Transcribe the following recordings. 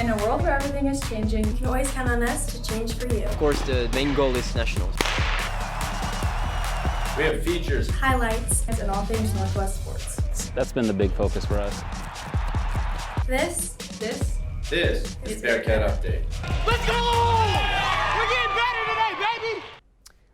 In a world where everything is changing, you can always count on us to change for you. Of course, the main goal is nationals. We have features, highlights, and all things Northwest sports. That's been the big focus for us. This is Bearcat Update. Let's go! We're getting better today, baby!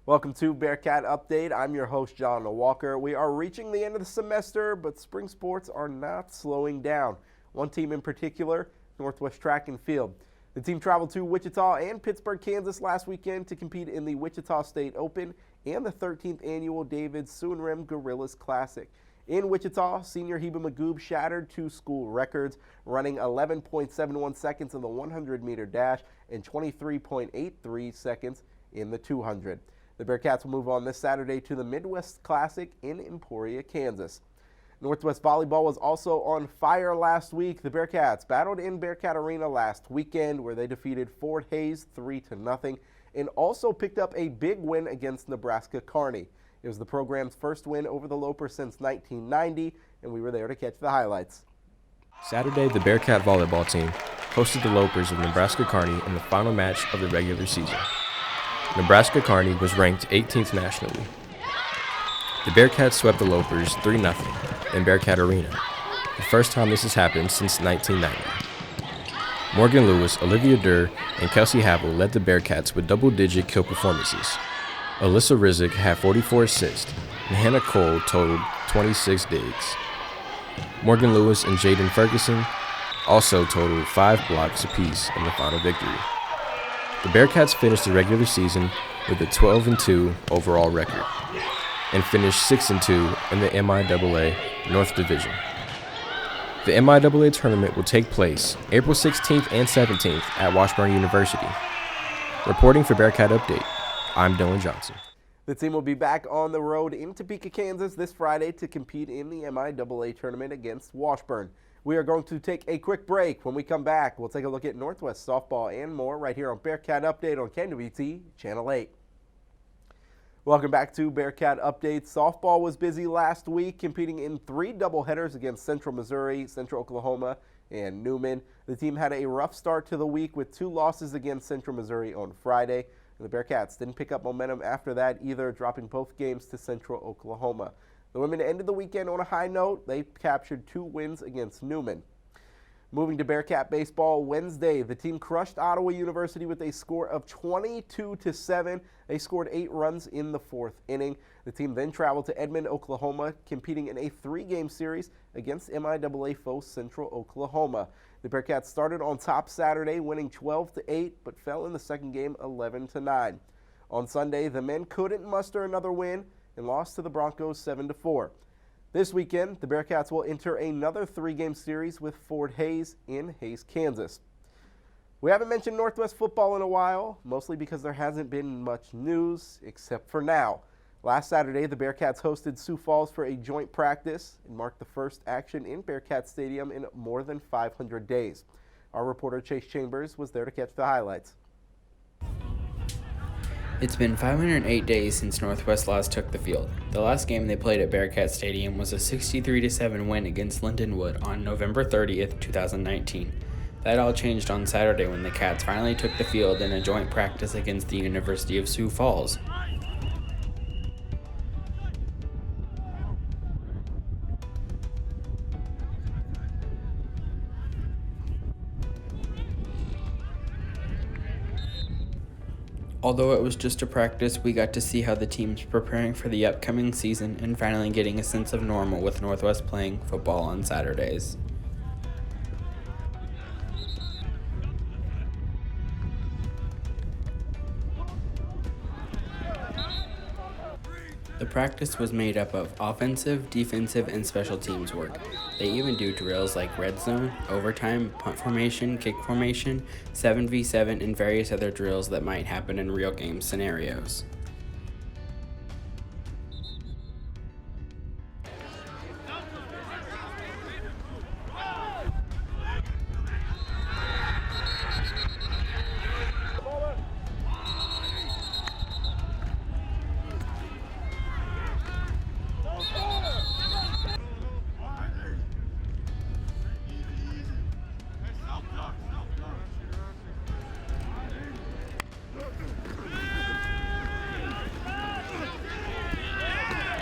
Welcome to Bearcat Update. I'm your host, John Walker. We are reaching the end of the semester, but spring sports are not slowing down. One team in particular, Northwest Track and Field. The team traveled to Wichita and Pittsburgh, Kansas last weekend to compete in the Wichita State Open and the 13th annual David Sunrim Gorillas Classic. In Wichita, senior Heba Magoob shattered two school records, running 11.71 seconds in the 100-meter dash and 23.83 seconds in the 200. The Bearcats will move on this Saturday to the Midwest Classic in Emporia, Kansas. Northwest Volleyball was also on fire last week. The Bearcats battled in Bearcat Arena last weekend where they defeated Fort Hays 3-0 and also picked up a big win against Nebraska Kearney. It was the program's first win over the Lopers since 1990, and we were there to catch the highlights. Saturday, the Bearcat volleyball team hosted the Lopers of Nebraska Kearney in the final match of the regular season. Nebraska Kearney was ranked 18th nationally. The Bearcats swept the Lopers 3-0 in Bearcat Arena, the first time this has happened since 1990. Morgan Lewis, Olivia Durr, and Kelsey Havel led the Bearcats with double-digit kill performances. Alyssa Rizik had 44 assists, and Hannah Cole totaled 26 digs. Morgan Lewis and Jaden Ferguson also totaled 5 blocks apiece in the final victory. The Bearcats finished the regular season with a 12-2 overall record and finished 6-2 in the MIAA North Division. The MIAA tournament will take place April 16th and 17th at Washburn University. Reporting for Bearcat Update, I'm Dylan Johnson. The team will be back on the road in Topeka, Kansas this Friday to compete in the MIAA tournament against Washburn. We are going to take a quick break. When we come back, we'll take a look at Northwest softball and more right here on Bearcat Update on KNWT Channel 8. Welcome back to Bearcat Update. Softball was busy last week, competing in 3 doubleheaders against Central Missouri, Central Oklahoma, and Newman. The team had a rough start to the week with 2 losses against Central Missouri on Friday. The Bearcats didn't pick up momentum after that either, dropping both games to Central Oklahoma. The women ended the weekend on a high note. They captured 2 wins against Newman. Moving to Bearcat baseball, Wednesday, the team crushed Ottawa University with a score of 22-7. They scored 8 runs in the 4th inning. The team then traveled to Edmond, Oklahoma, competing in a 3-game series against MIAA foe Central Oklahoma. The Bearcats started on top Saturday, winning 12-8, but fell in the second game 11-9. On Sunday, the men couldn't muster another win and lost to the Broncos 7-4. This weekend, the Bearcats will enter another 3-game series with Fort Hays in Hays, Kansas. We haven't mentioned Northwest football in a while, mostly because there hasn't been much news, except for now. Last Saturday, the Bearcats hosted Sioux Falls for a joint practice and marked the first action in Bearcat Stadium in more than 500 days. Our reporter Chase Chambers was there to catch the highlights. It's been 508 days since Northwest last took the field. The last game they played at Bearcat Stadium was a 63-7 win against Lindenwood on November 30th, 2019. That all changed on Saturday when the Cats finally took the field in a joint practice against the University of Sioux Falls. Although it was just a practice, we got to see how the team's preparing for the upcoming season and finally getting a sense of normal with Northwest playing football on Saturdays. The practice was made up of offensive, defensive, and special teams work. They even do drills like red zone, overtime, punt formation, kick formation, 7v7, and various other drills that might happen in real game scenarios.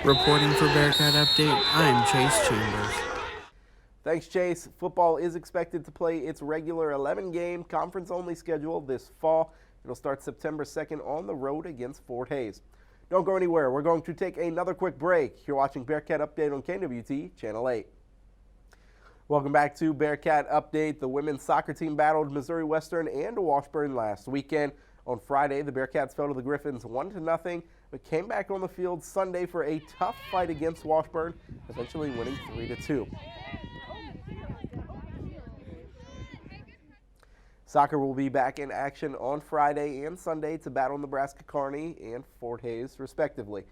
Reporting for Bearcat Update, I'm Chase Chambers. Thanks, Chase. Football is expected to play its regular 11-game conference-only schedule this fall. It'll start September 2nd on the road against Fort Hays. Don't go anywhere. We're going to take another quick break. You're watching Bearcat Update on KNWT, Channel 8. Welcome back to Bearcat Update. The women's soccer team battled Missouri Western and Washburn last weekend. On Friday, the Bearcats fell to the Griffins 1-0, but came back on the field Sunday for a tough fight against Washburn, eventually winning 3-2. Soccer will be back in action on Friday and Sunday to battle Nebraska Kearney and Fort Hays, respectively.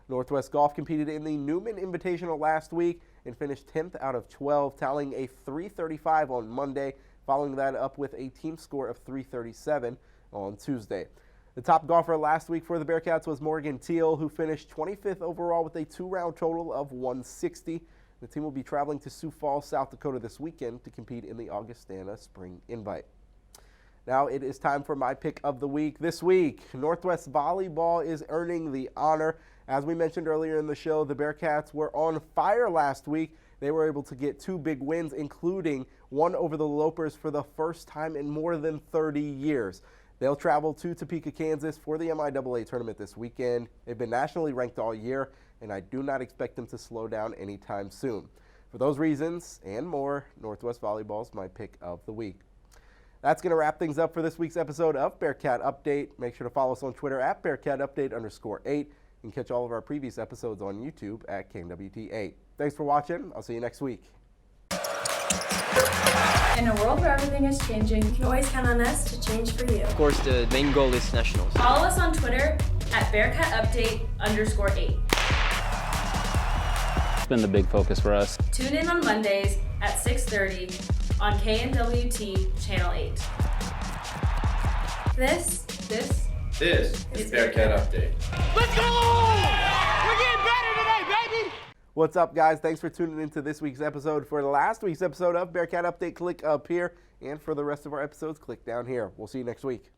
Northwest Golf competed in the Newman Invitational last week and finished 10th out of 12, tallying a .335 on Monday, following that up with a team score of .337 on Tuesday. The top golfer last week for the Bearcats was Morgan Teal, who finished 25th overall with a two-round total of 160. The team will be traveling to Sioux Falls, South Dakota this weekend to compete in the Augustana Spring Invite. Now it is time for my pick of the week. This week, Northwest Volleyball is earning the honor. As we mentioned earlier in the show, the Bearcats were on fire last week. They were able to get two big wins, including one over the Lopers for the first time in more than 30 years. They'll travel to Topeka, Kansas for the MIAA tournament this weekend. They've been nationally ranked all year, and I do not expect them to slow down anytime soon. For those reasons and more, Northwest Volleyball is my pick of the week. That's going to wrap things up for this week's episode of Bearcat Update. Make sure to follow us on Twitter at BearcatUpdate_8 and catch all of our previous episodes on YouTube at KNWT8. Thanks for watching. I'll see you next week. In a world where everything is changing, You can always count on us to change for you. Of course, the main goal is nationals. follow us on Twitter at BearcatUpdate_8. It's been the big focus for us. Tune in on Mondays at 6:30 on KNWT Channel 8. This This is Bearcat Update. Let's go! We're getting better today, baby! What's up, guys? Thanks for tuning into this week's episode. For last week's episode of Bearcat Update, click up here. And for the rest of our episodes, click down here. We'll see you next week.